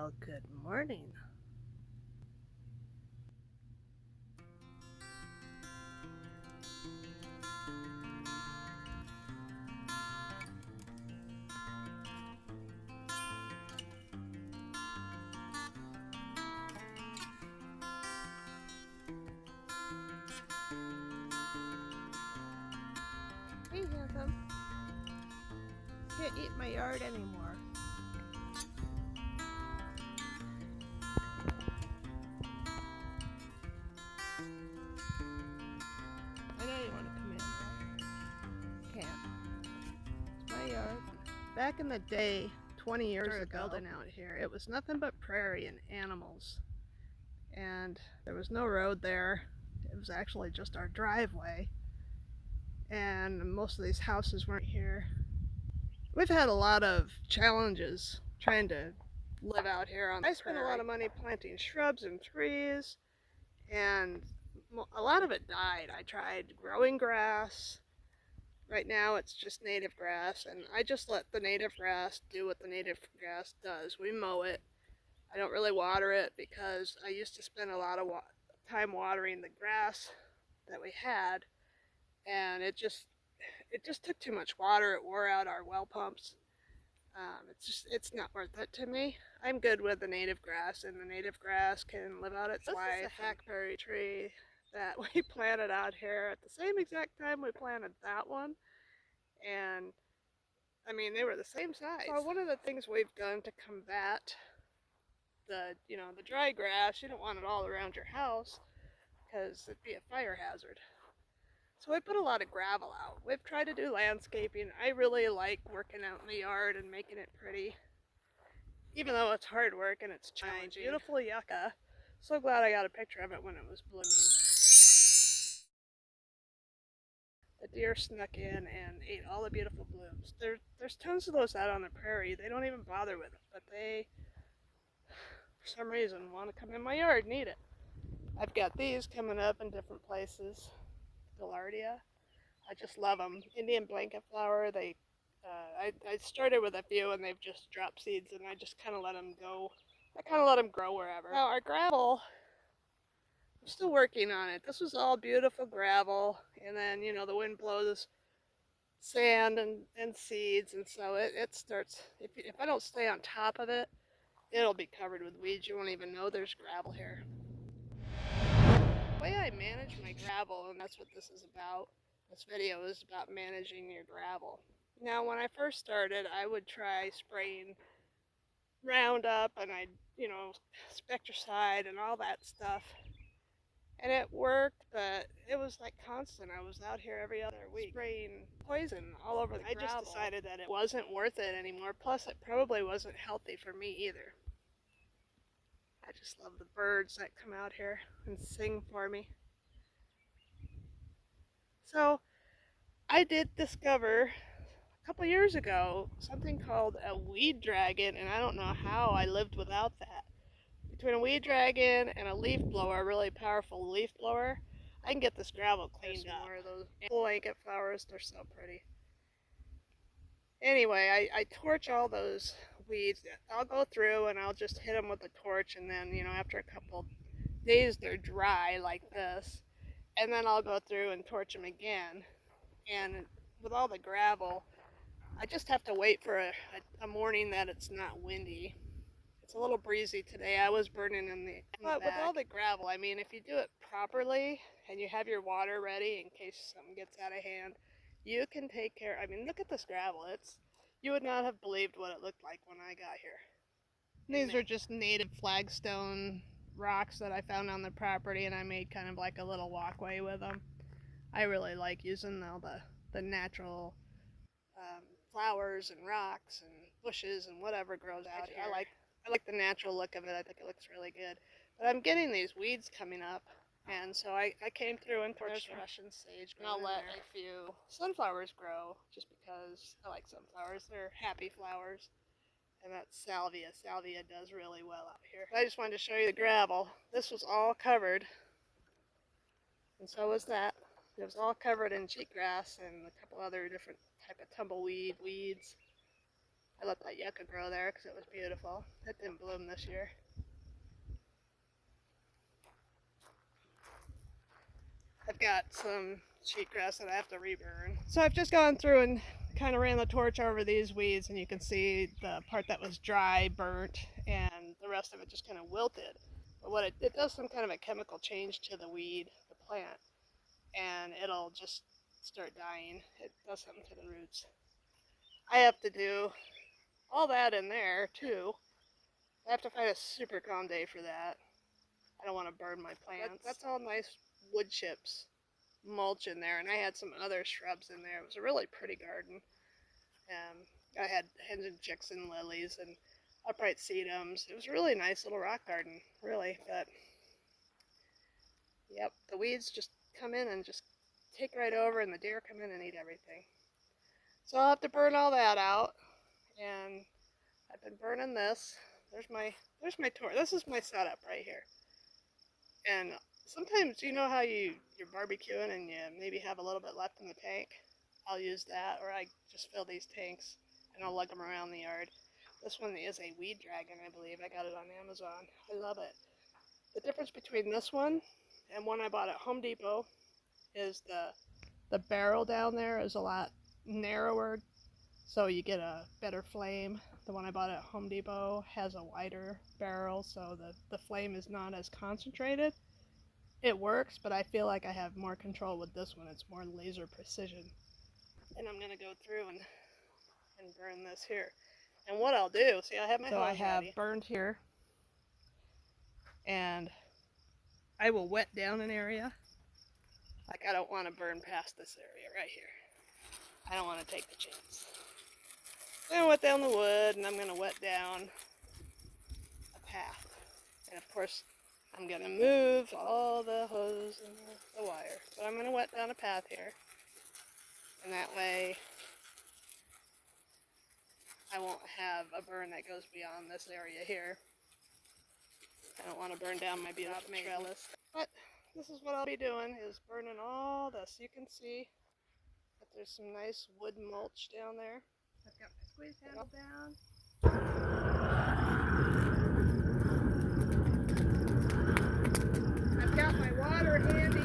Well, good morning. Hey, handsome. Can't eat in my yard anymore. I know you want to come in, right? Can't. It's my yard. Back in the day, 20 years ago, building out here, it was nothing but prairie and animals. And there was no road there. It was actually just our driveway. And most of these houses weren't here. We've had a lot of challenges trying to live out here on the prairie. I spent a lot of money planting shrubs and trees, and a lot of it died. I tried growing grass. Right now it's just native grass, and I just let the native grass do what the native grass does. We mow it. I don't really water it because I used to spend a lot of time watering the grass that we had, and it just took too much water. It wore out our well pumps. It's not worth it to me. I'm good with the native grass, and the native grass can live out its life. This is a hackberry tree that we planted out here at the same exact time we planted that one, and I mean they were the same size. So one of the things we've done to combat the dry grass, you don't want it all around your house because it'd be a fire hazard. So I put a lot of gravel out. We've tried to do landscaping. I really like working out in the yard and making it pretty, even though it's hard work and it's challenging. Beautiful yucca. So glad I got a picture of it when it was blooming. The deer snuck in and ate all the beautiful blooms. There's tons of those out on the prairie. They don't even bother with it, but they, for some reason, want to come in my yard and eat it. I've got these coming up in different places. Gaillardia. I just love them. Indian blanket flower. I started with a few and they've just dropped seeds, and I just kind of let them go. I kind of let them grow wherever. Now our gravel, I'm still working on it. This was all beautiful gravel, and then the wind blows sand and seeds, and so it starts. If I don't stay on top of it, it'll be covered with weeds. You won't even know there's gravel here. The way I manage my gravel, and that's what this is about. This video is about managing your gravel. Now, when I first started, I would try spraying Roundup and Spectricide and all that stuff. And it worked, but it was like constant. I was out here every other week spraying poison all over the gravel. I just decided that it wasn't worth it anymore. Plus, it probably wasn't healthy for me either. I just love the birds that come out here and sing for me. So I did discover a couple years ago something called a weed dragon, and I don't know how I lived without that. Between a weed dragon and a leaf blower, a really powerful leaf blower, I can get this gravel cleaned up. More of those blanket flowers, they're so pretty. Anyway, I torch all those weeds. I'll go through and I'll just hit them with a torch, and then after a couple days they're dry like this, and then I'll go through and torch them again. And with all the gravel, I just have to wait for a morning that it's not windy. It's a little breezy today. I was burning in the back. With all the gravel, I mean, if you do it properly and you have your water ready in case something gets out of hand, you can take care. I mean, look at this gravel. You would not have believed what it looked like when I got here. These are just native flagstone rocks that I found on the property, and I made kind of like a little walkway with them. I really like using all the natural flowers and rocks and bushes and whatever grows out here. I like the natural look of it. I think it looks really good. But I'm getting these weeds coming up, and so I came through and torched Russian sage, and I'll let a few sunflowers grow just because I like sunflowers. They're happy flowers. And that's salvia. Salvia does really well out here. I just wanted to show you the gravel. This was all covered, and so was that. It was all covered in cheatgrass and a couple other different type of tumbleweed weeds. I let that yucca grow there because it was beautiful. It didn't bloom this year. I've got some cheatgrass that I have to reburn. So I've just gone through and kind of ran the torch over these weeds, and you can see the part that was dry, burnt, and the rest of it just kind of wilted. But what it does some kind of a chemical change to the weed, the plant, and it'll just start dying. It does something to the roots. I have to do all that in there too. I have to find a super calm day for that. I don't want to burn my plants. That's all nice wood chips mulch in there, and I had some other shrubs in there. It was a really pretty garden. I had hens and chicks and lilies and upright sedums. It was a really nice little rock garden, really. But yep, the weeds just come in and just take right over, and the deer come in and eat everything. So I'll have to burn all that out, and I've been burning this. There's my torch. This is my setup right here. And sometimes, you know how you're barbecuing and you maybe have a little bit left in the tank? I'll use that, or I just fill these tanks and I'll lug them around the yard. This one is a weed dragon, I believe. I got it on Amazon. I love it. The difference between this one and one I bought at Home Depot is the barrel down there is a lot narrower, so you get a better flame. The one I bought at Home Depot has a wider barrel, so the flame is not as concentrated. It works, but I feel like I have more control with this one. It's more laser precision. And I'm going to go through and burn this here. And what I'll do, see, I have my hose ready. So I have burned here, and I will wet down an area. Like, I don't want to burn past this area right here. I don't want to take the chance. I'm going to wet down the wood, and I'm going to wet down a path. And of course, I'm going to move all the hose and the wire. But I'm going to wet down a path here. And that way, I won't have a burn that goes beyond this area here. I don't want to burn down my beautiful trellis. But this is what I'll be doing, is burning all this. You can see that there's some nice wood mulch down there. I've got my squeeze handle down. I've got my water handy.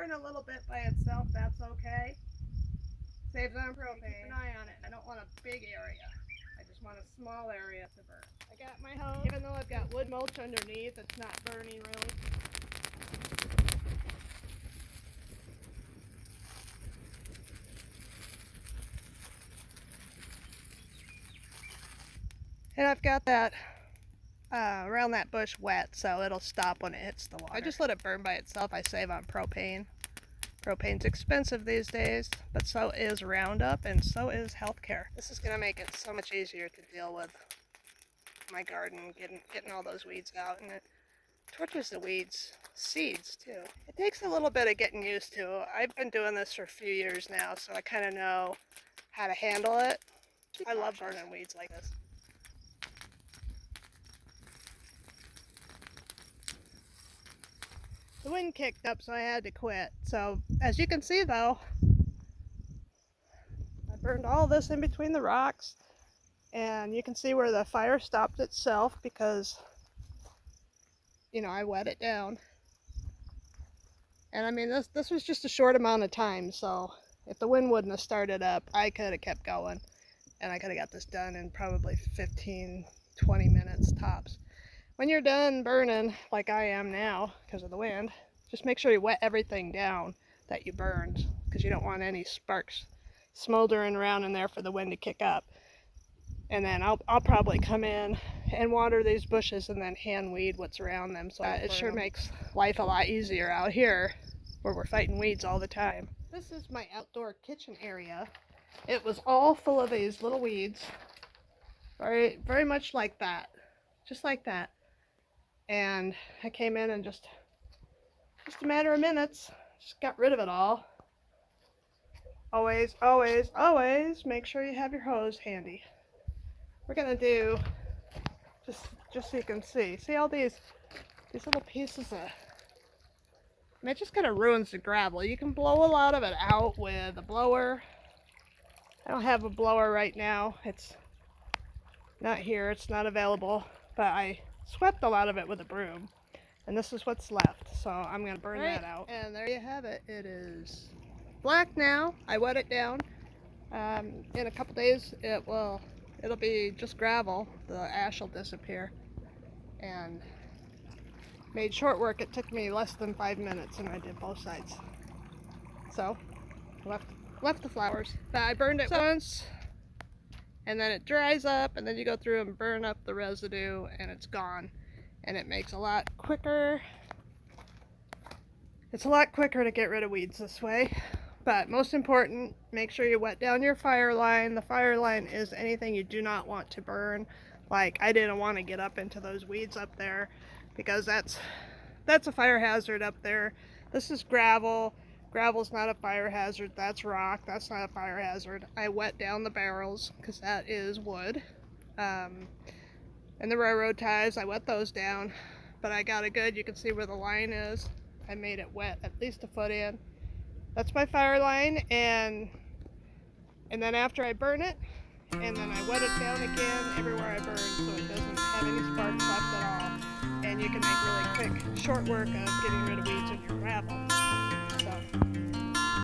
A little bit by itself, that's okay. Saves on propane. Keep an eye on it. I don't want a big area. I just want a small area to burn. I got my hose. Even though I've got wood mulch underneath, it's not burning really. And I've got that around that bush wet, so it'll stop when it hits the water. I just let it burn by itself. I save on propane. Propane's expensive these days, but so is Roundup, and so is healthcare. This is going to make it so much easier to deal with my garden, getting all those weeds out, and it torches the weeds, seeds too. It takes a little bit of getting used to. I've been doing this for a few years now, so I kind of know how to handle it. I love burning weeds like this. The wind kicked up, so I had to quit. So, as you can see though, I burned all this in between the rocks, and you can see where the fire stopped itself because, you know, I wet it down. And I mean, this was just a short amount of time, so if the wind wouldn't have started up, I could have kept going. and I could have got this done in probably 15, 20 minutes tops. When you're done burning, like I am now because of the wind, just make sure you wet everything down that you burned, because you don't want any sparks smoldering around in there for the wind to kick up. And then I'll probably come in and water these bushes and then hand weed what's around them. So it sure makes life a lot easier out here where we're fighting weeds all the time. This is my outdoor kitchen area. It was all full of these little weeds, very, very much like that, just like that. And I came in and just a matter of minutes, just got rid of it all. Always, always, always make sure you have your hose handy. We're gonna do, just so you can see all these little pieces of, I mean, it just kind of ruins the gravel. You can blow a lot of it out with a blower. I don't have a blower right now. It's not here, it's not available, but I swept a lot of it with a broom. And this is what's left, so I'm gonna burn that out. And there you have it. It is black now. I wet it down. In a couple days, it'll be just gravel. The ash will disappear. And made short work. It took me less than 5 minutes, and I did both sides. So left the flowers. I burned it once, and then it dries up, and then you go through and burn up the residue, and it's gone. And it makes a lot quicker. It's a lot quicker to get rid of weeds this way. But most important, make sure you wet down your fire line. The fire line is anything you do not want to burn. Like, I didn't want to get up into those weeds up there because that's a fire hazard up there. This is gravel. Gravel's not a fire hazard. That's rock. That's not a fire hazard. I wet down the barrels because that is wood. And the railroad ties, I wet those down, but I got it good. You can see where the line is. I made it wet at least a foot in. That's my fire line, and then after I burn it, and then I wet it down again everywhere I burn so it doesn't have any sparks left at all. And you can make really quick, short work of getting rid of weeds in your gravel.